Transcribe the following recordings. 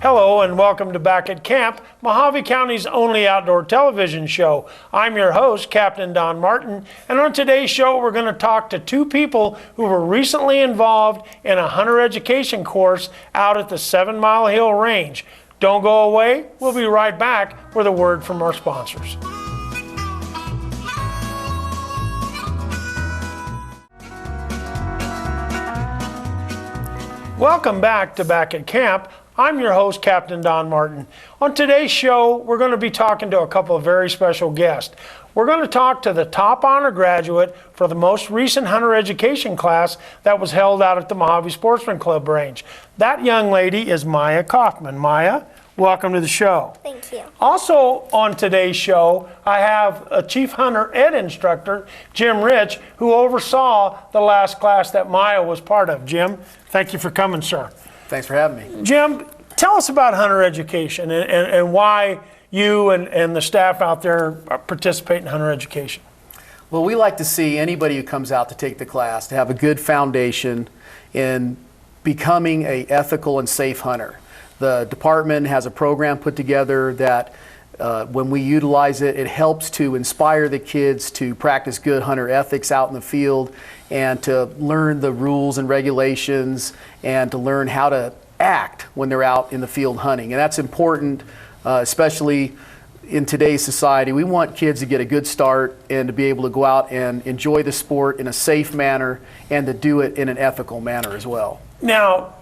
Hello and welcome to Back at Camp, Mojave County's only outdoor television show. I'm your host, Captain Don Martin, and on today's show we're going to talk to two people who were recently involved in a hunter education course out at the 7 Mile Hill Range. Don't go away, we'll be right back with a word from our sponsors. Welcome back to Back at Camp. I'm your host, Captain Don Martin. On today's show, we're going to be talking to a couple of very special guests. We're going to talk to the top honor graduate for the most recent hunter education class that was held out at the Mojave Sportsman Club Range. That young lady is Maya Kaufman. Maya, welcome to the show. Thank you. Also on today's show, I have a Chief Hunter Ed instructor, Jim Rich, who oversaw the last class that Maya was part of. Jim, thank you for coming, sir. Thanks for having me. Jim, tell us about hunter education and why you and the staff out there participate in hunter education. Well, we like to see anybody who comes out to take the class to have a good foundation in becoming an ethical and safe hunter. The department has a program put together that when we utilize it, it helps to inspire the kids to practice good hunter ethics out in the field and to learn the rules and regulations and to learn how to act when they're out in the field hunting. And that's important, especially in today's society. We want kids to get a good start and to be able to go out and enjoy the sport in a safe manner and to do it in an ethical manner as well. Now,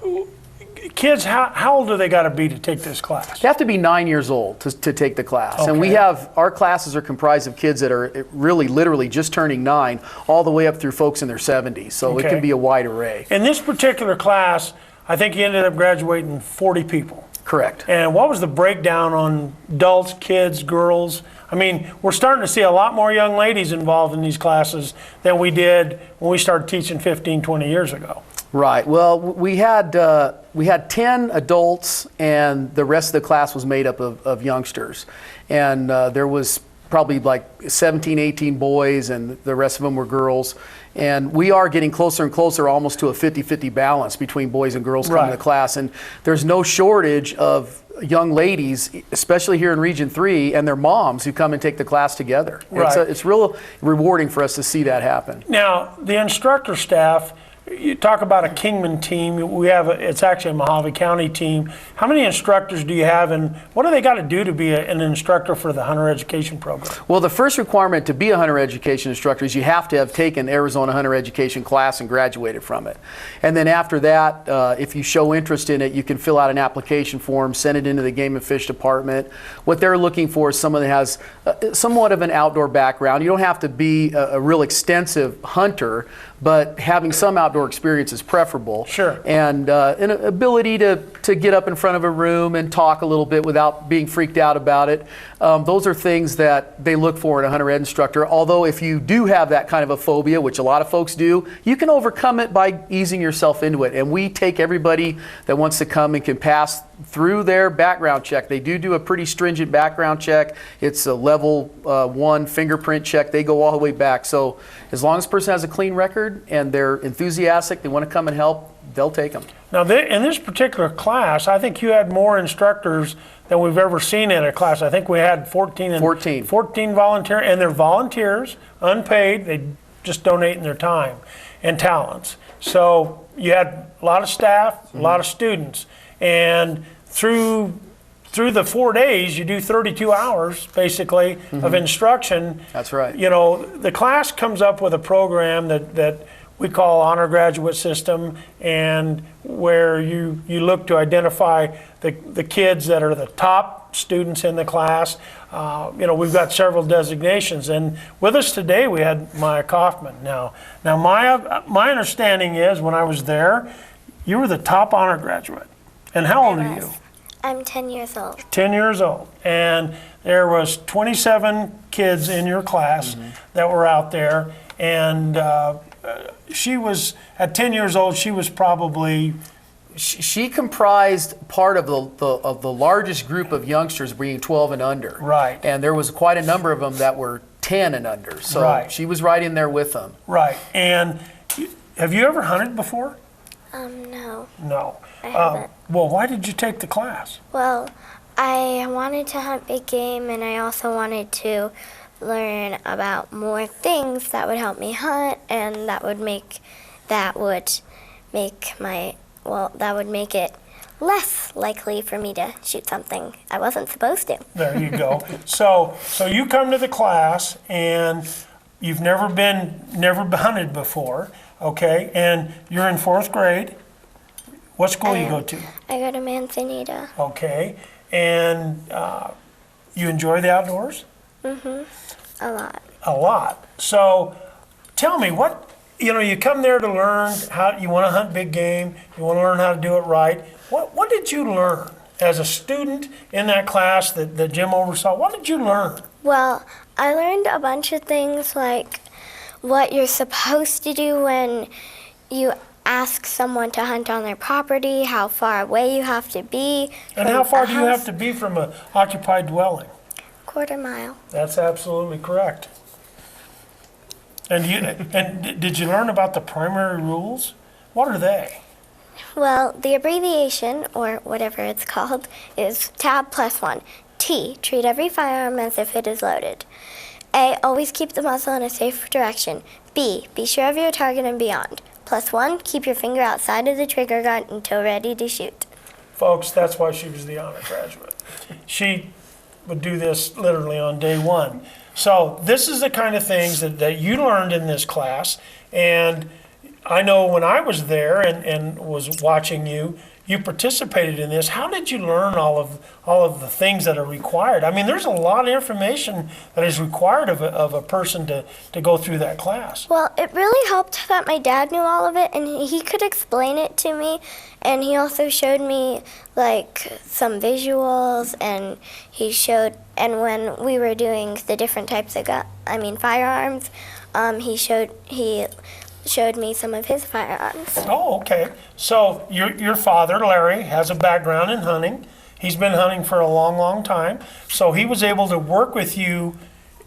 kids, how old do they got to be to take this class? You have to be 9 years old to take the class. Okay. And we have, our classes are comprised of kids that are really literally just turning 9 all the way up through folks in their 70s. So Okay. it can be a wide array. In this particular class, I think you ended up graduating 40 people. Correct. And what was the breakdown on adults, kids, girls? I mean, we're starting to see a lot more young ladies involved in these classes than we did when we started teaching 15, 20 years ago. Right. Well, we had 10 adults, and the rest of the class was made up of youngsters. And there was probably like 17, 18 boys, and the rest of them were girls. And we are getting closer and closer almost to a 50-50 balance between boys and girls coming to class. And there's no shortage of young ladies, especially here in Region 3, and their moms who come and take the class together. Right. It's real rewarding for us to see that happen. Now, the instructor staff, you talk about a Kingman team. We have it's actually a Mojave County team. How many instructors do you have, and what do they got to do to be an instructor for the hunter education program? Well, the first requirement to be a hunter education instructor is you have to have taken Arizona hunter education class and graduated from it. And then after that, if you show interest in it, you can fill out an application form, send it into the Game and Fish Department. What they're looking for is someone that has somewhat of an outdoor background. You don't have to be a real extensive hunter, but having some outdoor experience is preferable. Sure. And an ability to get up in front of a room and talk a little bit without being freaked out about it. Those are things that they look for in a hunter ed instructor. Although if you do have that kind of a phobia, which a lot of folks do, you can overcome it by easing yourself into it. And we take everybody that wants to come and can pass through their background check. They do a pretty stringent background check. It's a level 1 fingerprint check. They go all the way back. So as long as the person has a clean record and they're enthusiastic, they want to come and help, they'll take them. Now, in this particular class, I think you had more instructors than we've ever seen in a class. I think we had 14 volunteer, and they're volunteers, unpaid. They just donate in their time and talents. So you had a lot of staff, a lot of students, and through the 4 days, you do 32 hours, basically, of instruction. That's right. You know, the class comes up with a program that we call Honor Graduate System, and where you look to identify the kids that are the top students in the class. You know, we've got several designations, and with us today we had Maya Kaufman. Now Maya, my understanding is when I was there, you were the top honor graduate. And how old are you? I'm 10 years old. 10 years old. And there was 27 kids in your class that were out there, and she was, at 10 years old, she was probably... She comprised part of the largest group of youngsters being 12 and under. Right. And there was quite a number of them that were 10 and under. So Right. she was right in there with them. Right. And have you ever hunted before? No. No. I haven't. Well, why did you take the class? Well, I wanted to hunt big game, and I also wanted to learn about more things that would help me hunt, and that would make it less likely for me to shoot something I wasn't supposed to. There you go. So you come to the class and you've never hunted before, okay? And you're in 4th grade. What school you go to? I go to Manzanita. Okay. And you enjoy the outdoors? A lot. A lot. So tell me, you come there to learn how you want to hunt big game, you want to learn how to do it right. What did you learn as a student in that class that Jim oversaw? What did you learn? Well, I learned a bunch of things like what you're supposed to do when you ask someone to hunt on their property, how far away you have to be. And how far do you have to be from an occupied dwelling? Quarter mile. That's absolutely correct. And did you learn about the primary rules? What are they? Well, the abbreviation, or whatever it's called, is tab +1. T, treat every firearm as if it is loaded. A, always keep the muzzle in a safe direction. B, be sure of your target and beyond. +1, keep your finger outside of the trigger gun until ready to shoot. Folks, that's why she was the honor graduate. She would do this literally on day one. So this is the kind of things that you learned in this class. And I know when I was there and was watching you, you participated in this. How did you learn all of the things that are required? I mean, there's a lot of information that is required of a person to go through that class. Well, it really helped that my dad knew all of it, and he could explain it to me, and he also showed me like some visuals, and and when we were doing the different types of firearms, he showed me some of his firearms. Oh, okay. So your father, Larry, has a background in hunting. He's been hunting for a long, long time. So he was able to work with you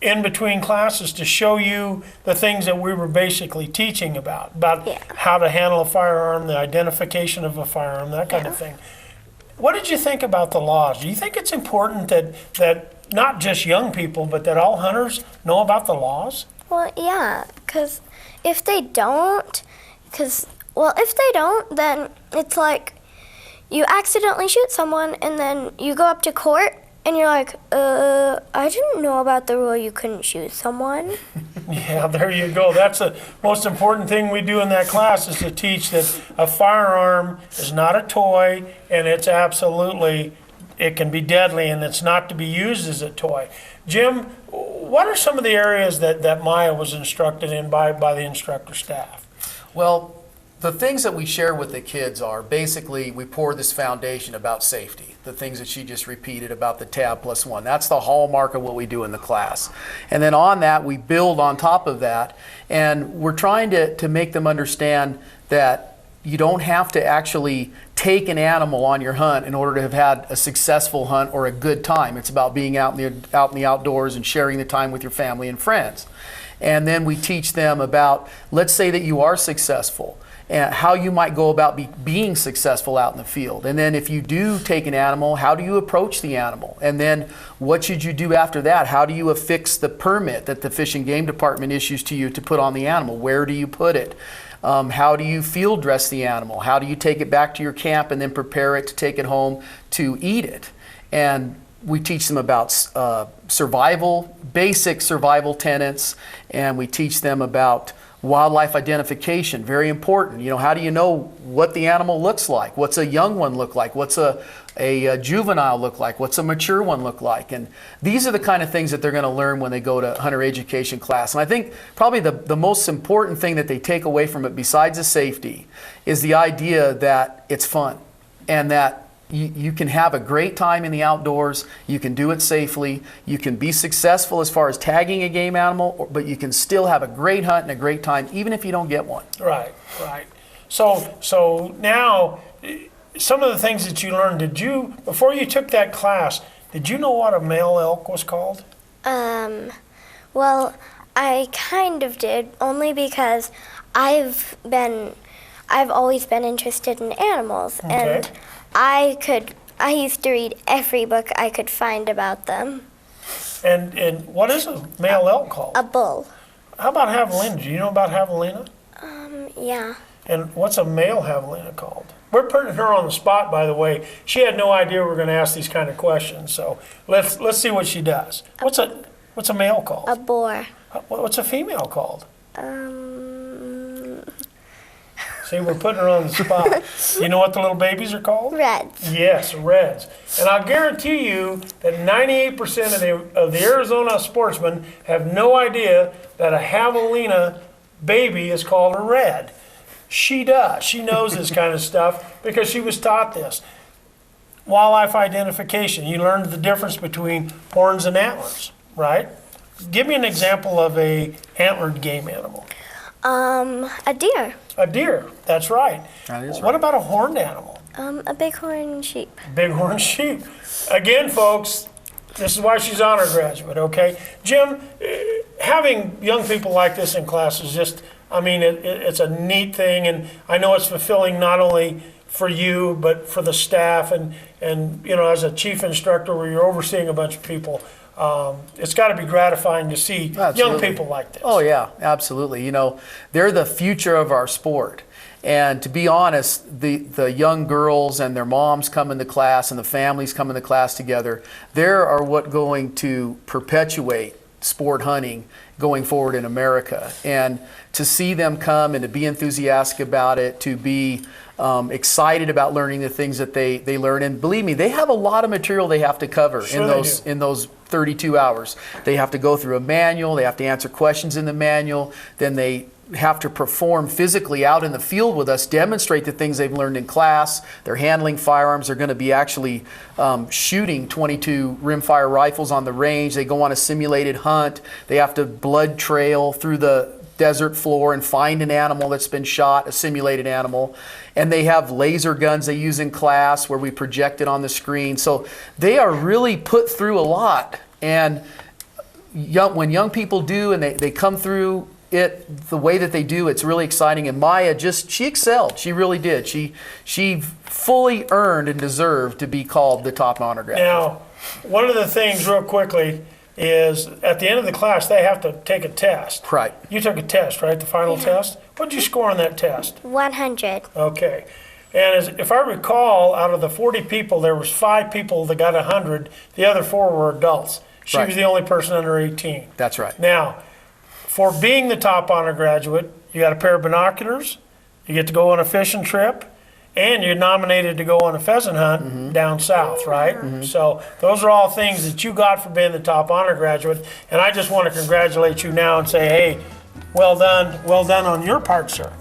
in between classes to show you the things that we were basically teaching about Yeah. how to handle a firearm, the identification of a firearm, that kind of thing. What did you think about the laws? Do you think it's important that not just young people, but that all hunters know about the laws? Well, yeah, because if they don't, then it's like you accidentally shoot someone and then you go up to court and you're like, I didn't know about the rule you couldn't shoot someone. Yeah, there you go. That's the most important thing we do in that class, is to teach that a firearm is not a toy, and it can be deadly, and it's not to be used as a toy. Jim, what are some of the areas that Maya was instructed in by the instructor staff? Well, the things that we share with the kids are basically we pour this foundation about safety, the things that she just repeated about the tab +1. That's the hallmark of what we do in the class. And then on that, we build on top of that, and we're trying to make them understand that you don't have to actually take an animal on your hunt in order to have had a successful hunt or a good time. It's about being out in the outdoors and sharing the time with your family and friends. And then we teach them about, let's say that you are successful, and how you might go about being successful out in the field. And then if you do take an animal, how do you approach the animal? And then what should you do after that? How do you affix the permit that the Fish and Game Department issues to you to put on the animal? Where do you put it? How do you field dress the animal? How do you take it back to your camp and then prepare it to take it home to eat it? And we teach them about basic survival tenets, and we teach them about wildlife identification, very important. How do you know what the animal looks like? What's a young one look like? What's a juvenile look like? What's a mature one look like? And these are the kind of things that they're going to learn when they go to hunter education class. And I think probably the most important thing that they take away from it, besides the safety, is the idea that it's fun, and that you can have a great time in the outdoors, you can do it safely, you can be successful as far as tagging a game animal, but you can still have a great hunt and a great time even if you don't get one. Right. So now, some of the things that you learned, before you took that class, did you know what a male elk was called? Well, I kind of did, only because I've been I've always been interested in animals, Okay. and I used to read every book I could find about them. And what is a male elk called? A bull. How about javelina? Do you know about javelina? Yeah. And what's a male javelina called? We're putting her on the spot, by the way. She had no idea we were going to ask these kind of questions, so let's see what she does. What's a male called? A boar. What's a female called? Um, See, we're putting her on the spot. You know what the little babies are called? Reds. Yes, reds. And I'll guarantee you that 98% of the Arizona sportsmen have no idea that a javelina baby is called a red. She does. She knows this kind of stuff because she was taught this. Wildlife identification. You learned the difference between horns and antlers, right? Give me an example of a antlered game animal. A deer. A deer. That's right. That is What about a horned animal? A bighorn sheep. Bighorn sheep. Again, folks, this is why she's honor graduate, okay? Jim, having young people like this in class is just, I mean, it's a neat thing, and I know it's fulfilling not only for you, but for the staff, and you know, as a chief instructor where you're overseeing a bunch of people, it's got to be gratifying to see young Absolutely. people like this. Oh yeah, absolutely. You know, they're the future of our sport. And to be honest, the young girls and their moms come into class and the families come into class together. They are what going to perpetuate sport hunting going forward in America. And to see them come and to be enthusiastic about it, to be excited about learning the things that they learn. And believe me, they have a lot of material they have to cover Sure in those 32 hours. They have to go through a manual, they have to answer questions in the manual, then they have to perform physically out in the field with us, demonstrate the things they've learned in class. They're handling firearms. They're going to be actually shooting 22 rimfire rifles on the range. They go on a simulated hunt. They have to blood trail through the desert floor and find an animal that's been shot, a simulated animal. And they have laser guns they use in class where we project it on the screen. So they are really put through a lot. And when young people do and they come through it the way that they do, it's really exciting. And Maya she excelled. She really did. She fully earned and deserved to be called the top honor graduate. Now, one of the things real quickly is at the end of the class, they have to take a test. Right. You took a test, right? The final test? What did you score on that test? 100. Okay. And if I recall, out of the 40 people, there was 5 people that got 100. The other 4 were adults. She Right. was the only person under 18. That's right. Now, for being the top honor graduate, you got a pair of binoculars, you get to go on a fishing trip, and you're nominated to go on a pheasant hunt down south, right? So those are all things that you got for being the top honor graduate. And I just want to congratulate you now and say, hey, well done on your part, sir.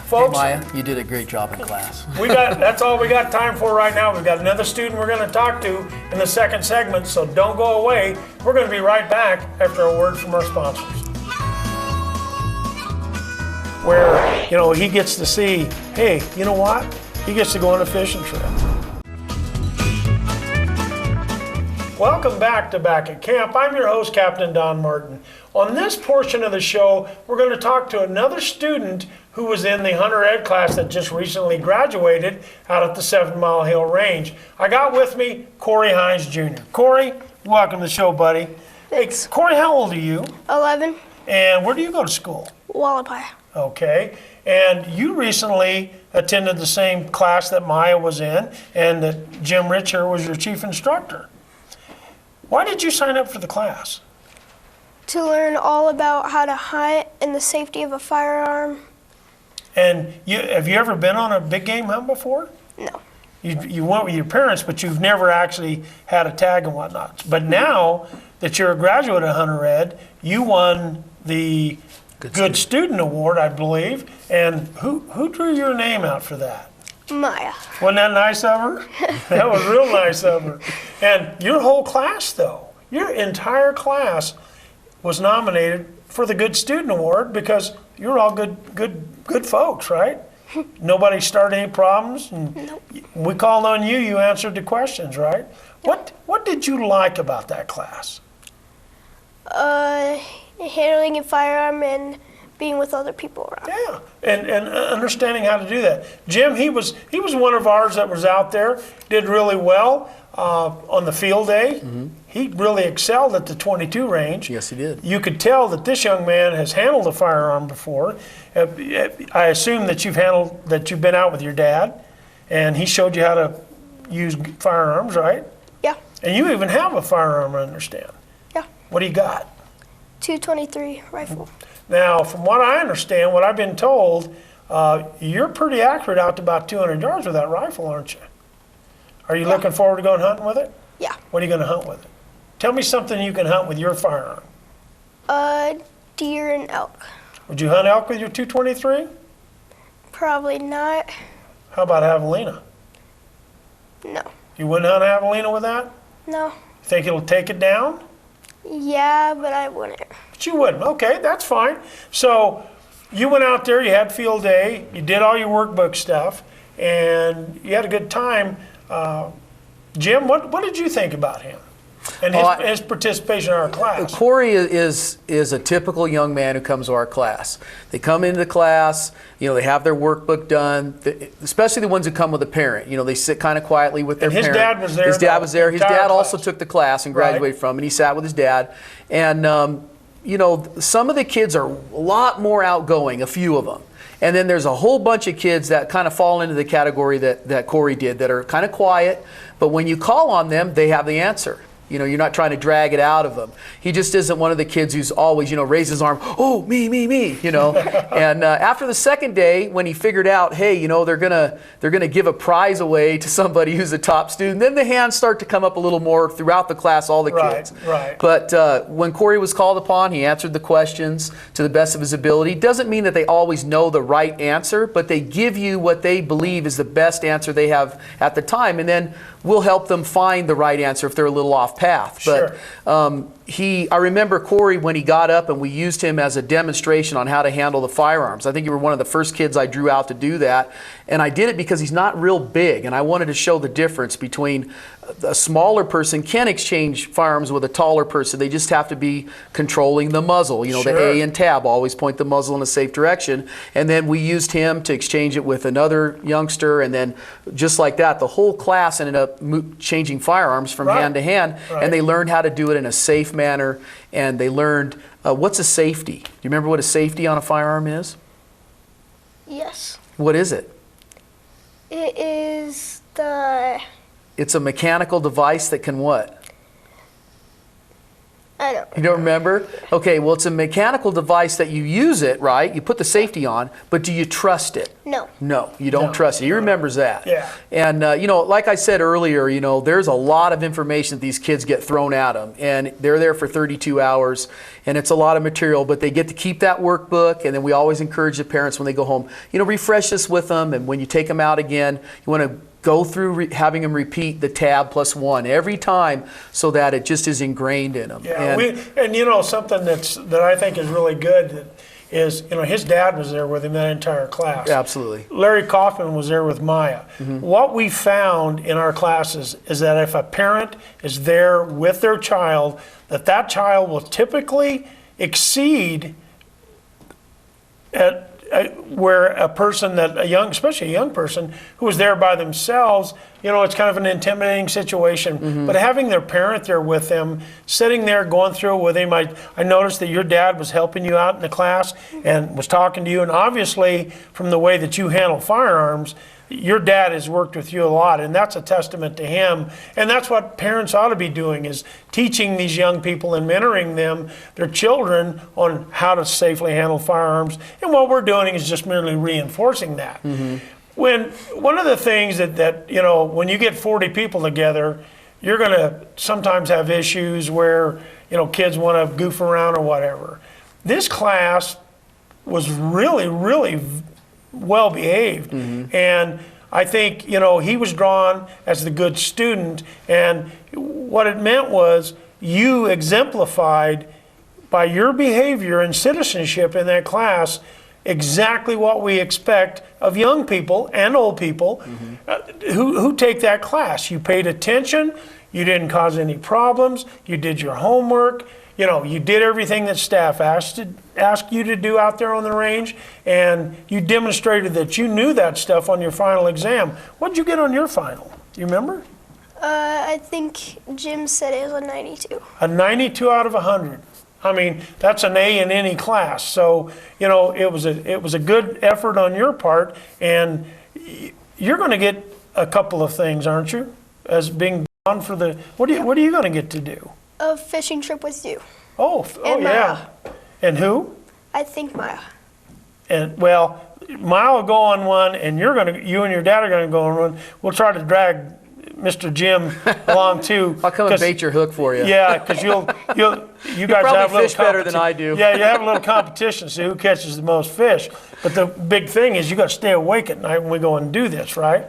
Folks, Maya, you did a great job in class. that's all we got time for right now. We've got another student we're going to talk to in the second segment, so don't go away. We're going to be right back after a word from our sponsors. Where, you know, he gets to see, hey, you know what? He gets to go on a fishing trip. Welcome back to Back at Camp. I'm your host, Captain Don Martin. On this portion of the show, we're going to talk to another student who was in the Hunter Ed class that just recently graduated out at the 7 Mile Hill Range. I got with me Corey Hines Jr. Corey, welcome to the show, buddy. Thanks. Hey, Corey, how old are you? 11. And where do you go to school? Wallapai. Okay. And you recently attended the same class that Maya was in and that Jim Richer was your chief instructor. Why did you sign up for the class? To learn all about how to hunt and the safety of a firearm. And have you ever been on a big game hunt before? No. You went with your parents, but you've never actually had a tag and whatnot. But now that you're a graduate of Hunter Ed, you won the Good Student Award, I believe. And who drew your name out for that? Maya. Wasn't that nice of her? That was real nice of her. And your whole class, though, your entire class was nominated for the Good Student Award because you're all good folks, right? Nobody started any problems, and Nope. we called on you. You answered the questions, right? What did you like about that class? Handling a firearm and being with other people around. Yeah, and understanding how to do that. Jim, he was one of ours that was out there, did really well on the field day. He really excelled at the 22 range. Yes, he did. You could tell that this young man has handled a firearm before. I assume that you've been out with your dad, and he showed you how to use firearms, right? Yeah, And you even have a firearm, I understand. yeah. What do you got? 223 rifle. Now, from what I understand, what I've been told, you're pretty accurate out to about 200 yards with that rifle, aren't you? Are you looking forward to going hunting with it? Yeah. What are you going to hunt with it? Tell me something you can hunt with your firearm. Deer and elk. Would you hunt elk with your 223? Probably not. How about javelina? No. You wouldn't hunt javelina with that? No. Think it'll take it down? Yeah, but I wouldn't. But you wouldn't. Okay, that's fine. So you went out there, you had field day, you did all your workbook stuff, and you had a good time. Jim, what did you think about him and his participation in our class? Corey is a typical young man who comes to our class. They come into the class, they have their workbook done, especially the ones who come with a parent. They sit kind of quietly with their And his parent. dad was there His dad the was there. His entire dad also class. took the class and graduated from, and he sat with his dad. And, some of the kids are a lot more outgoing, a few of them. And then there's a whole bunch of kids that kind of fall into the category that Corey did, that are kind of quiet, but when you call on them, they have the answer. You're not trying to drag it out of them. He just isn't one of the kids who's always, raised his arm, oh, me. And after the second day, when he figured out, hey, they're gonna give a prize away to somebody who's a top student, then the hands start to come up a little more throughout the class, all the kids. Right. But when Corey was called upon, he answered the questions to the best of his ability. Doesn't mean that they always know the right answer, but they give you what they believe is the best answer they have at the time, and then we'll help them find the right answer if they're a little off path. Sure. But I remember Corey when he got up and we used him as a demonstration on how to handle the firearms. I think you were one of the first kids I drew out to do that. And I did it because he's not real big, and I wanted to show the difference between a smaller person can exchange firearms with a taller person. They just have to be controlling the muzzle. Sure. The A and tab always point the muzzle in a safe direction. And then we used him to exchange it with another youngster, and then just like that, the whole class ended up changing firearms from hand to hand, and they learned how to do it in a safe manner, and they learned what's a safety. Do you remember what a safety on a firearm is? Yes. What is it? It is the... It's a mechanical device that can what? I don't You don't remember? Okay, well, it's a mechanical device that you use it, right? You put the safety on, but do you trust it? No. No, you don't trust it. He remembers that. Yeah. And, like I said earlier, there's a lot of information that these kids get thrown at them. And they're there for 32 hours, and it's a lot of material, but they get to keep that workbook. And then we always encourage the parents when they go home, refresh this with them. And when you take them out again, you want to go through having them repeat the tab +1 every time so that it just is ingrained in them. Yeah, something that I think is really good is, his dad was there with him that entire class. Absolutely. Larry Kaufman was there with Maya. What we found in our classes is that if a parent is there with their child, that child will typically exceed at where especially a young person who was there by themselves, it's kind of an intimidating situation. But having their parent there with them, sitting there going through it with him, I noticed that your dad was helping you out in the class and was talking to you. And obviously, from the way that you handle firearms, your dad has worked with you a lot, and that's a testament to him. And that's what parents ought to be doing, is teaching these young people and mentoring them, their children, on how to safely handle firearms. And what we're doing is just merely reinforcing that. One of the things that when you get 40 people together, you're going to sometimes have issues where kids want to goof around or whatever. This class was really, really well behaved, and I think he was drawn as the good student, and what it meant was you exemplified by your behavior and citizenship in that class exactly what we expect of young people and old people who take that class. You paid attention, you didn't cause any problems, you did your homework, you know, you did everything that staff asked you to do out there on the range, and you demonstrated that you knew that stuff on your final exam. What did you get on your final? Do you remember? I think Jim said it was a 92. A 92 out of 100. I mean, that's an A in any class. So, you know, it was a good effort on your part, and you're going to get a couple of things, aren't you? As being on for the, what are you going to get to do? A fishing trip with you. Oh And yeah. And who? I think Maya. And well, Mile will go on one, and you and your dad are going to go on one. We'll try to drag Mr. Jim along too. I'll come and bait your hook for you. Yeah, because you guys probably have a little fish better than I do. Yeah, you have a little competition, see who catches the most fish. But the big thing is you got to stay awake at night when we go and do this, right?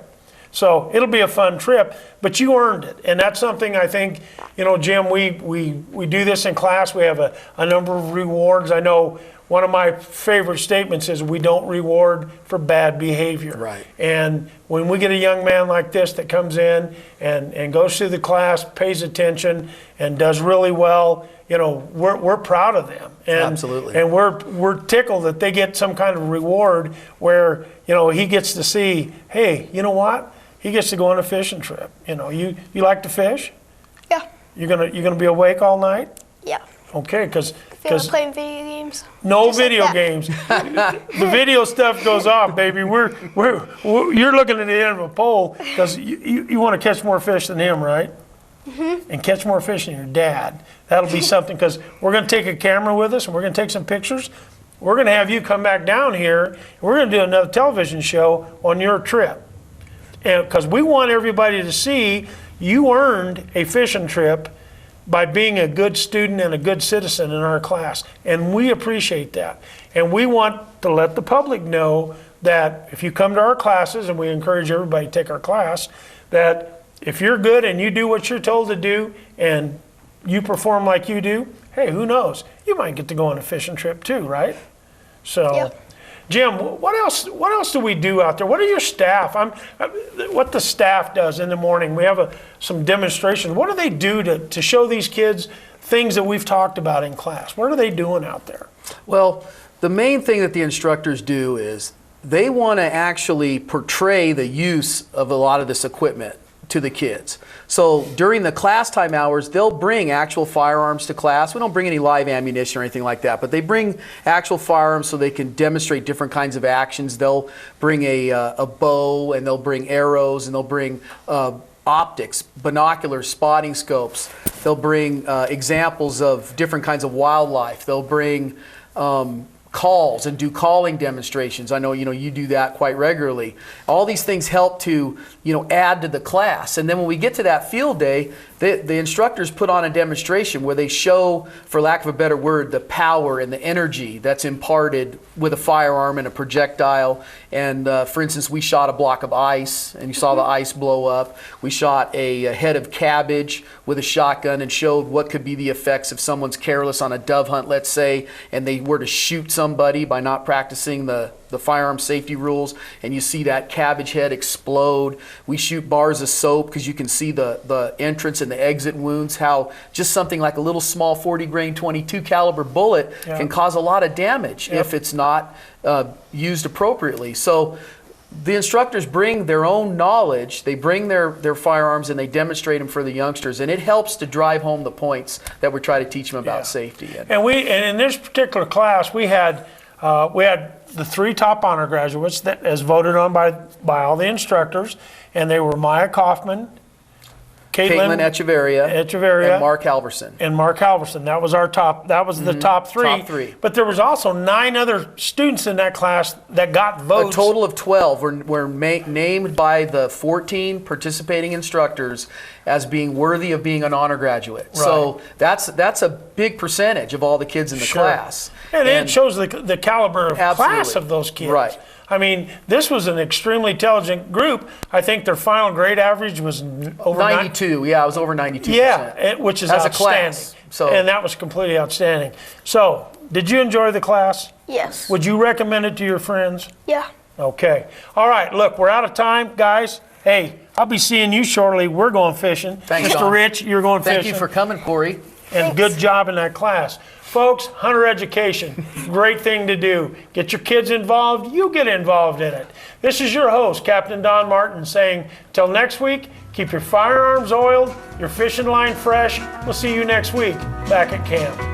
So it'll be a fun trip, but you earned it, and that's something I think, you know, Jim. We do this in class. We have a number of rewards. I know one of my favorite statements is we don't reward for bad behavior. Right. And when we get a young man like this that comes in and goes through the class, pays attention, and does really well, you know, we're proud of them. And, Absolutely. And we're tickled that they get some kind of reward where, you know, he gets to see, hey, you know what? He gets to go on a fishing trip. You know, you like to fish? Yeah. You're gonna be awake all night? Yeah. Okay, because Feel like playing video games. no Just like video that. games. The video stuff goes off, baby. You're looking at the end of a pole because you want to catch more fish than him, right? Mm-hmm. And catch more fish than your dad. That'll be something, because we're going to take a camera with us and we're going to take some pictures. We're going to have you come back down here, and we're going to do another television show on your trip. And because we want everybody to see you earned a fishing trip by being a good student and a good citizen in our class. And we appreciate that. And we want to let the public know that if you come to our classes, and we encourage everybody to take our class, that if you're good and you do what you're told to do and you perform like you do, hey, who knows? You might get to go on a fishing trip too, right? So, Yeah. Jim, what else do we do out there? What are your staff? What the staff does in the morning. We have some demonstrations. What do they do to show these kids things that we've talked about in class? What are they doing out there? Well, the main thing that the instructors do is they want to actually portray the use of a lot of this equipment to the kids. So during the class time hours, they'll bring actual firearms to class. We don't bring any live ammunition or anything like that, but they bring actual firearms so they can demonstrate different kinds of actions. They'll bring a bow, and they'll bring arrows, and they'll bring optics, binoculars, spotting scopes. They'll bring examples of different kinds of wildlife. They'll bring calls and do calling demonstrations. I know, you do that quite regularly. All these things help to, add to the class. And then when we get to that field day, the instructors put on a demonstration where they show, for lack of a better word, the power and the energy that's imparted with a firearm and a projectile. And for instance, we shot a block of ice, and you saw the ice blow up. We shot a head of cabbage with a shotgun and showed what could be the effects if someone's careless on a dove hunt, let's say, and they were to shoot somebody by not practicing the firearm safety rules, and you see that cabbage head explode. We shoot bars of soap because you can see the entrance and the exit wounds, how just something like a little small 40 grain 22 caliber bullet can cause a lot of damage if it's not used appropriately. So the instructors bring their own knowledge, they bring their firearms, and they demonstrate them for the youngsters, and it helps to drive home the points that we try to teach them about safety. And in this particular class, we had the 3 top honor graduates that, as voted on by all the instructors, and they were Maya Kaufman, Caitlin Echeverria, and Mark Halverson. That was our top. That was the top 3. Top 3. But there was also 9 other students in that class that got votes. A total of 12 were named by the 14 participating instructors as being worthy of being an honor graduate. Right. So that's a big percentage of all the kids in the class. And it shows the caliber of class of those kids. Right. I mean, this was an extremely intelligent group. I think their final grade average was over 92. Yeah, it was over 92%. Yeah, which is as outstanding. A class. So, and that was completely outstanding. So, did you enjoy the class? Yes. Would you recommend it to your friends? Yeah. Okay. All right. Look, we're out of time, guys. Hey, I'll be seeing you shortly. We're going fishing. Thanks, Mr. Don. Rich, you're going fishing. Thank you for coming, Corey. and Thanks. good job in that class. Folks, hunter education, great thing to do. Get your kids involved, you get involved in it. This is your host, Captain Don Martin, saying, till next week, keep your firearms oiled, your fishing line fresh. We'll see you next week back at camp.